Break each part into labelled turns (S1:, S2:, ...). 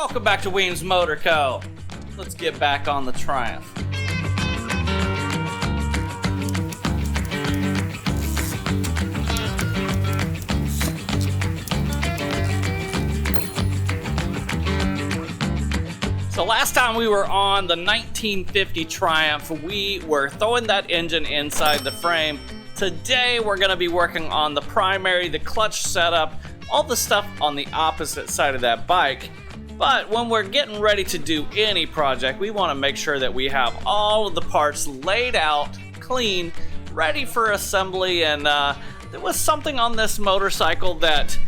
S1: Welcome back to Weems Motor Co. Let's get back on the Triumph. So last time we were on the 1950 Triumph, we were throwing that engine inside the frame. Today we're going to be working on the primary, the clutch setup, all the stuff on the opposite side of that bike. But when we're getting ready to do any project, we want to make sure that we have all of the parts laid out, clean, ready for assembly. And there was something on this motorcycle that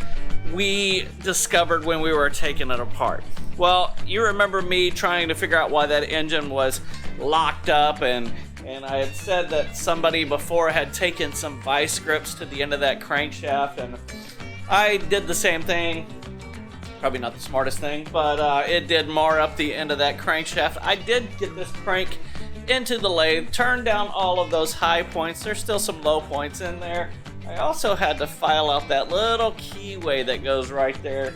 S1: we discovered when we were taking it apart. Well, you remember me trying to figure out why that engine was locked up, and I had said that somebody before had taken some vice grips to the end of that crankshaft, and I did the same thing. Probably not the smartest thing, but it did mar up the end of that crankshaft. I did get this crank into the lathe, turn down all of those high points. There's still some low points in there. I also had to file out that little keyway that goes right there.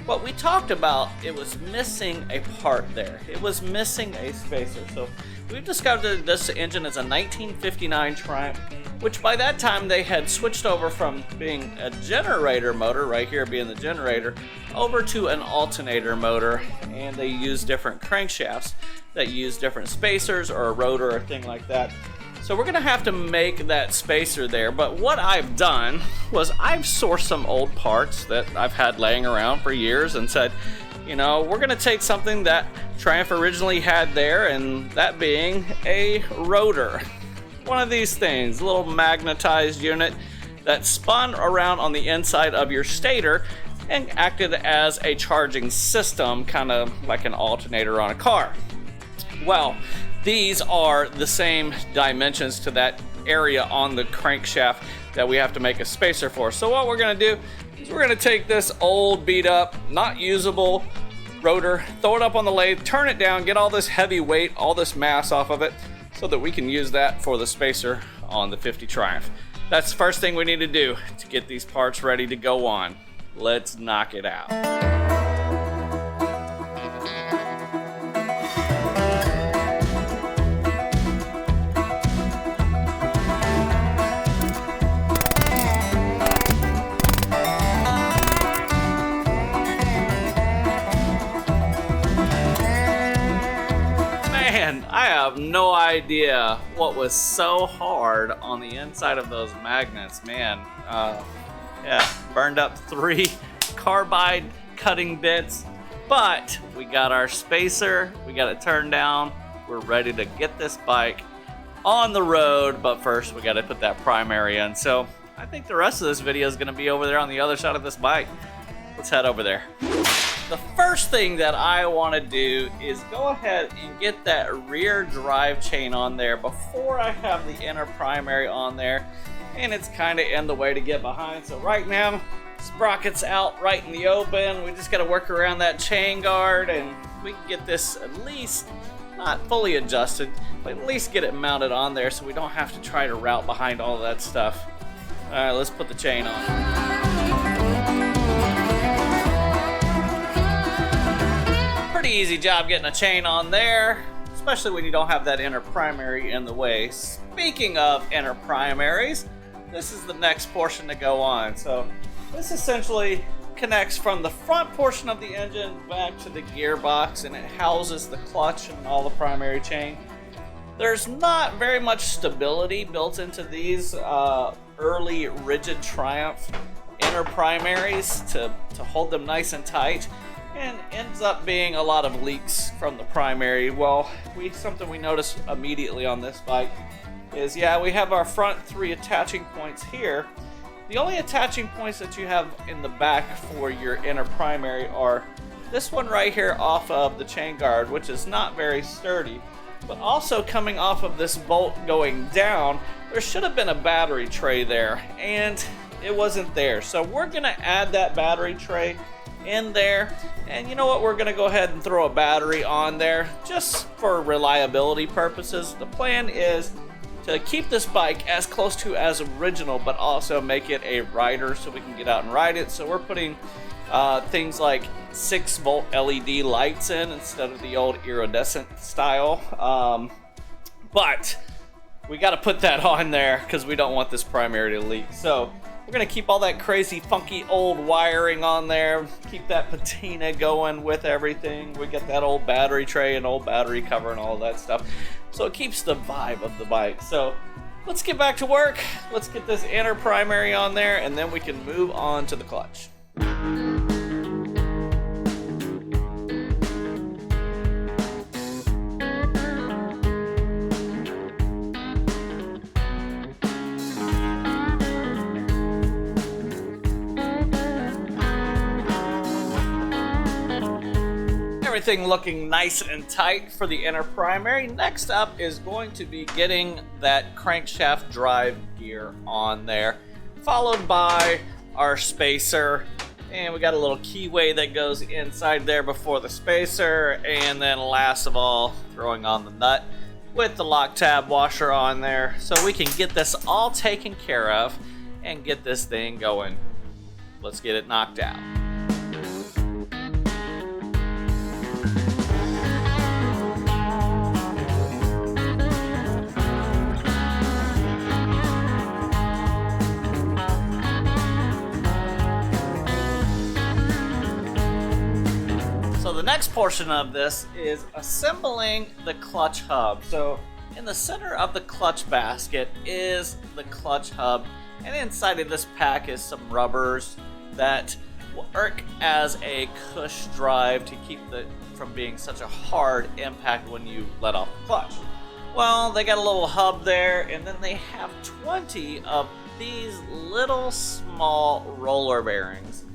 S1: What we talked about, it was missing a part there. It was missing a spacer. So we've discovered that this engine is a 1959 Triumph, which by that time they had switched over from being a generator motor, right here being the generator, over to an alternator motor, and they use different crankshafts that use different spacers or a rotor or a thing like that. So we're gonna have to make that spacer there, but what I've done was I've sourced some old parts that I've had laying around for years and said, you know, we're gonna take something that Triumph originally had there, and that being a rotor. One of these things, a little magnetized unit that spun around on the inside of your stator and acted as a charging system, kind of like an alternator on a car. Well, these are the same dimensions to that area on the crankshaft that we have to make a spacer for. So what we're gonna do is we're gonna take this old beat up, not usable rotor, throw it up on the lathe, turn it down, get all this heavy weight, all this mass off of it, so that we can use that for the spacer on the 50 Triumph. That's the first thing we need to do to get these parts ready to go on. Let's knock it out. I have no idea what was so hard on the inside of those magnets, man. Yeah, burned up 3 carbide cutting bits, but we got our spacer, we got it turned down, we're ready to get this bike on the road, but first we got to put that primary in. So I think the rest of this video is going to be over there on the other side of this bike. Let's head over there. The first thing that I want to do is go ahead and get that rear drive chain on there before I have the inner primary on there, and it's kind of in the way to get behind. So right now, sprocket's out right in the open. We just got to work around that chain guard, and we can get this at least not fully adjusted, but at least get it mounted on there so we don't have to try to route behind all of that stuff. All right, let's put the chain on. Pretty easy job getting a chain on there, especially when you don't have that inner primary in the way. Speaking of inner primaries, this is the next portion to go on. So this essentially connects from the front portion of the engine back to the gearbox, and it houses the clutch and all the primary chain. There's not very much stability built into these early rigid Triumph inner primaries to hold them nice and tight. And ends up being a lot of leaks from the primary. Well, something we noticed immediately on this bike is, yeah, we have our front 3 attaching points here. The only attaching points that you have in the back for your inner primary are this one right here off of the chain guard, which is not very sturdy, but also coming off of this bolt going down, there should have been a battery tray there, and it wasn't there. So we're gonna add that battery tray in there, and you know what, we're gonna go ahead and throw a battery on there just for reliability purposes. The plan is to keep this bike as close to as original, but also make it a rider so we can get out and ride it. So we're putting things like 6-volt LED lights in instead of the old iridescent style. But we got to put that on there because we don't want this primary to leak. So we're going to keep all that crazy, funky old wiring on there. Keep that patina going with everything. We get that old battery tray and old battery cover and all that stuff. So it keeps the vibe of the bike. So let's get back to work. Let's get this inner primary on there, and then we can move on to the clutch. Everything looking nice and tight for the inner primary. Next up is going to be getting that crankshaft drive gear on there, followed by our spacer, and we got a little keyway that goes inside there before the spacer, and then last of all, throwing on the nut with the lock tab washer on there, so we can get this all taken care of and get this thing going. Let's get it knocked out. The next portion of this is assembling the clutch hub. So in the center of the clutch basket is the clutch hub, and inside of this pack is some rubbers that work as a cush drive to keep it from being such a hard impact when you let off the clutch. Well, they got a little hub there, and then they have 20 of these little small roller bearings.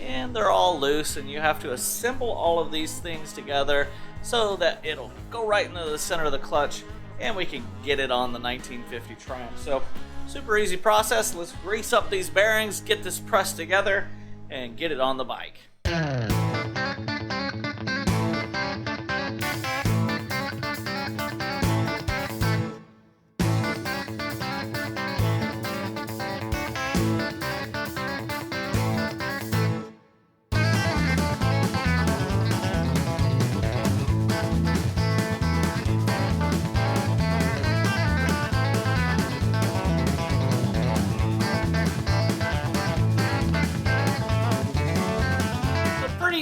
S1: And they're all loose, and you have to assemble all of these things together so that it'll go right into the center of the clutch and we can get it on the 1950 Triumph. So super easy process. Let's grease up these bearings, get this pressed together, and get it on the bike.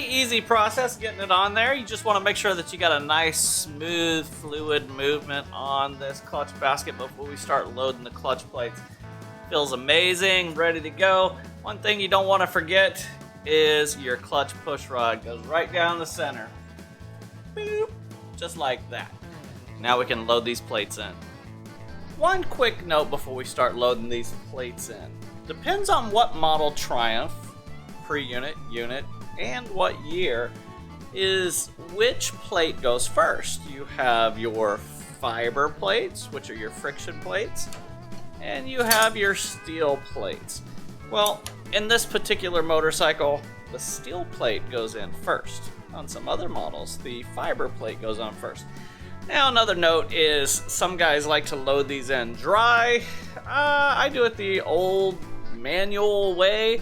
S1: Easy process getting it on there. You just want to make sure that you got a nice smooth fluid movement on this clutch basket before we start loading the clutch plates. Feels amazing, ready to go. One thing you don't want to forget is your clutch push rod. Goes right down the center. Boop, just like that. Now we can load these plates in. One quick note before we start loading these plates in. Depends on what model Triumph, pre-unit, unit, and what year is which plate goes first. You have your fiber plates, which are your friction plates, and you have your steel plates. Well, in this particular motorcycle, the steel plate goes in first. On some other models, the fiber plate goes on first. Now, another note is some guys like to load these in dry. I do it the old manual way,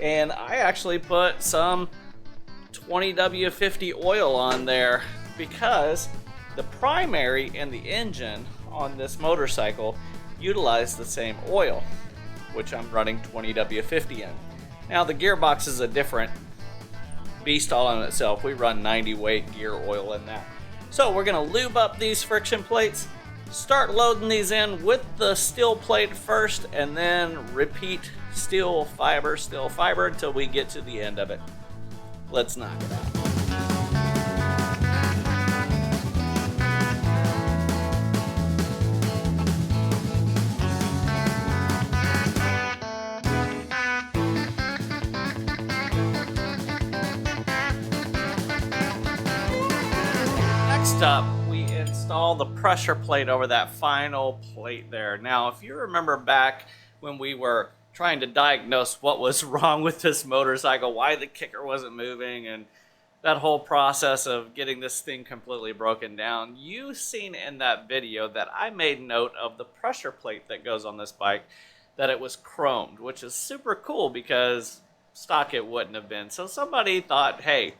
S1: and I actually put some 20W50 oil on there because the primary and the engine on this motorcycle utilize the same oil, which I'm running 20W50 in. Now, the gearbox is a different beast all in itself. We run 90 weight gear oil in that. So we're going to lube up these friction plates, start loading these in with the steel plate first, and then repeat steel fiber until we get to the end of it. Let's knock it out. Next up, we install the pressure plate over that final plate there. Now, if you remember back when we were trying to diagnose what was wrong with this motorcycle, why the kicker wasn't moving, and that whole process of getting this thing completely broken down, you've seen in that video that I made note of the pressure plate that goes on this bike, that it was chromed, which is super cool because stock it wouldn't have been. So somebody thought, hey,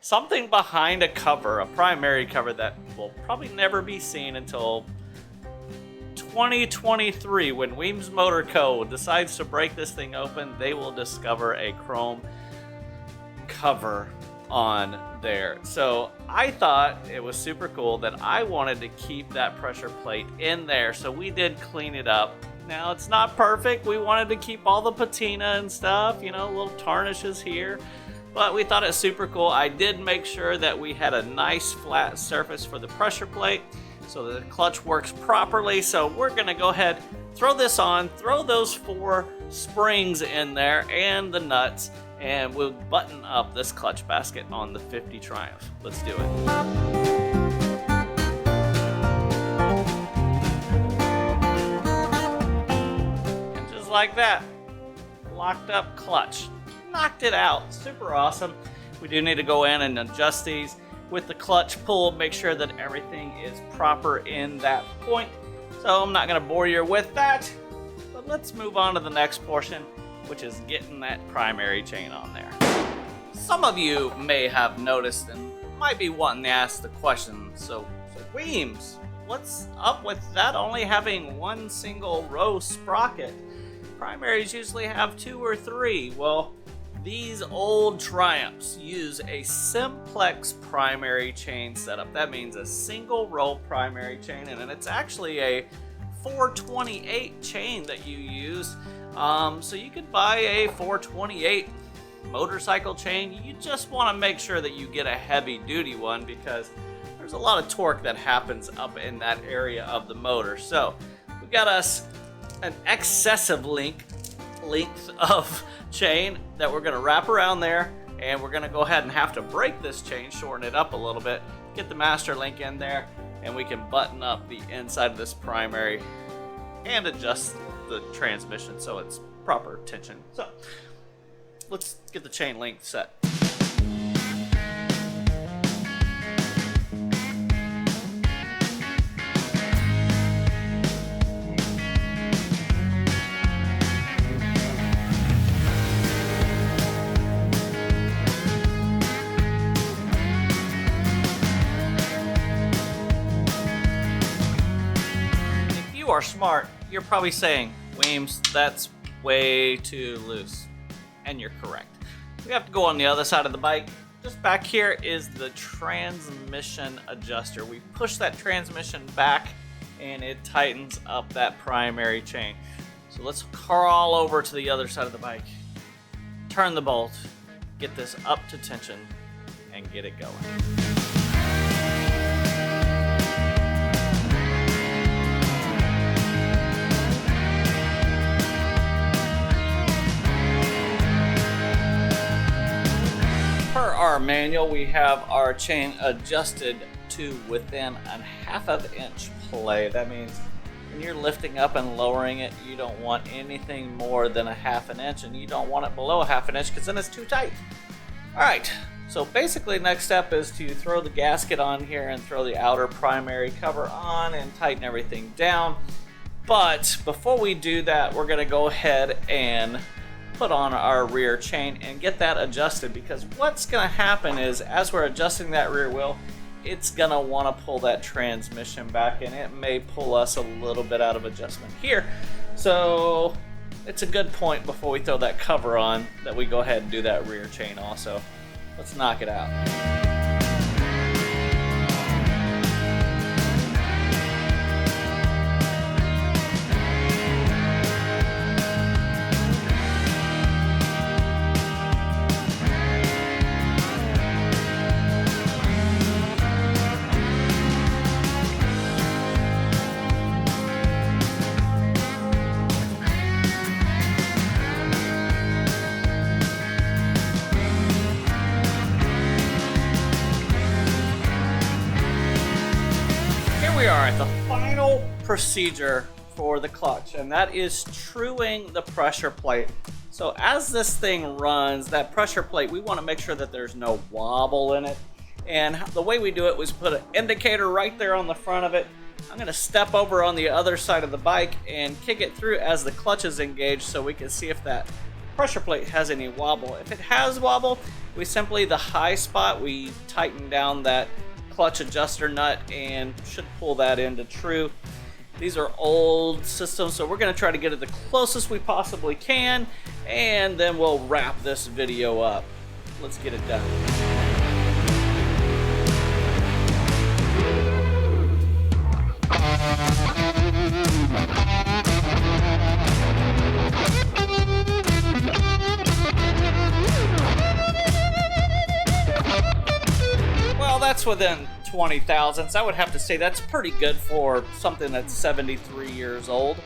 S1: something behind a cover, a primary cover that will probably never be seen until 2023, when Weems Motor Co. decides to break this thing open, they will discover a chrome cover on there. So I thought it was super cool that I wanted to keep that pressure plate in there. So we did clean it up. Now it's not perfect. We wanted to keep all the patina and stuff, you know, little tarnishes here. But we thought it was super cool. I did make sure that we had a nice flat surface for the pressure plate so that the clutch works properly. So we're gonna go ahead, throw this on, throw those 4 springs in there and the nuts, and we'll button up this clutch basket on the 50 Triumph. Let's do it. And just like that, locked up clutch. Knocked it out. Super awesome. We do need to go in and adjust these with the clutch pull, make sure that everything is proper in that point. So I'm not going to bore you with that, but let's move on to the next portion, which is getting that primary chain on there. Some of you may have noticed and might be wanting to ask the question, so Weems, what's up with that only having 1 single row sprocket? Primaries usually have 2 or 3. Well, these old Triumphs use a simplex primary chain setup. That means a single row primary chain, and it's actually a 428 chain that you use. So you could buy a 428 motorcycle chain. You just want to make sure that you get a heavy duty one because there's a lot of torque that happens up in that area of the motor. So we got us an excessive length of chain that we're going to wrap around there, and we're going to go ahead and have to break this chain, shorten it up a little bit, get the master link in there, and we can button up the inside of this primary and adjust the transmission so it's proper tension. So let's get the chain length set. Are smart, you're probably saying, Weems, that's way too loose. And you're correct. We have to go on the other side of the bike. Just back here is the transmission adjuster. We push that transmission back and it tightens up that primary chain. So let's crawl over to the other side of the bike, turn the bolt, get this up to tension, and get it going. Per our manual, we have our chain adjusted to within a 1/2 inch play. That means when you're lifting up and lowering it, you don't want anything more than a 1/2 inch, and you don't want it below a 1/2 inch because then it's too tight. All right, so basically next step is to throw the gasket on here and throw the outer primary cover on and tighten everything down. But before we do that, we're gonna go ahead and put on our rear chain and get that adjusted, because what's going to happen is as we're adjusting that rear wheel, it's going to want to pull that transmission back, and it may pull us a little bit out of adjustment here. So it's a good point before we throw that cover on that we go ahead and do that rear chain also. Let's knock it out. We are at the final procedure for the clutch, and that is truing the pressure plate. So as this thing runs, that pressure plate, we want to make sure that there's no wobble in it. And the way we do it was put an indicator right there on the front of it. I'm going to step over on the other side of the bike and kick it through as the clutch is engaged so we can see if that pressure plate has any wobble. If it has wobble, we simply, the high spot, we tighten down that clutch adjuster nut and should pull that into true. These are old systems, so we're going to try to get it the closest we possibly can, and then we'll wrap this video up. Let's get it done. Well, that's within 20 thousandths. I would have to say that's pretty good for something that's 73 years old.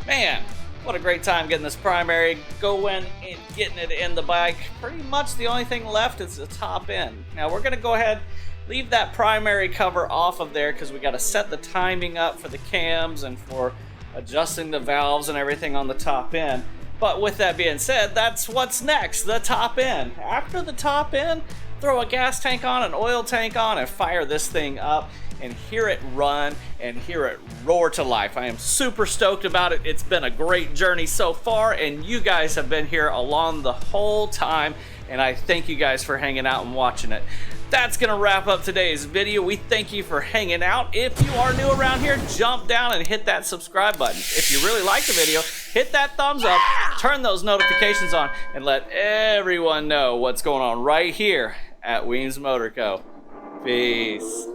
S1: Man, what a great time getting this primary going and getting it in the bike. Pretty much the only thing left is the top end. Now we're gonna go ahead, leave that primary cover off of there because we got to set the timing up for the cams and for adjusting the valves and everything on the top end. But with that being said, that's what's next, the top end. After the top end, throw a gas tank on, an oil tank on, and fire this thing up and hear it run and hear it roar to life. I am super stoked about it. It's been a great journey so far, and you guys have been here along the whole time, and I thank you guys for hanging out and watching it. That's gonna wrap up today's video. We thank you for hanging out. If you are new around here, jump down and hit that subscribe button. If you really like the video, hit that thumbs up, turn those notifications on, and let everyone know what's going on right here at Weems Motor Co. Peace.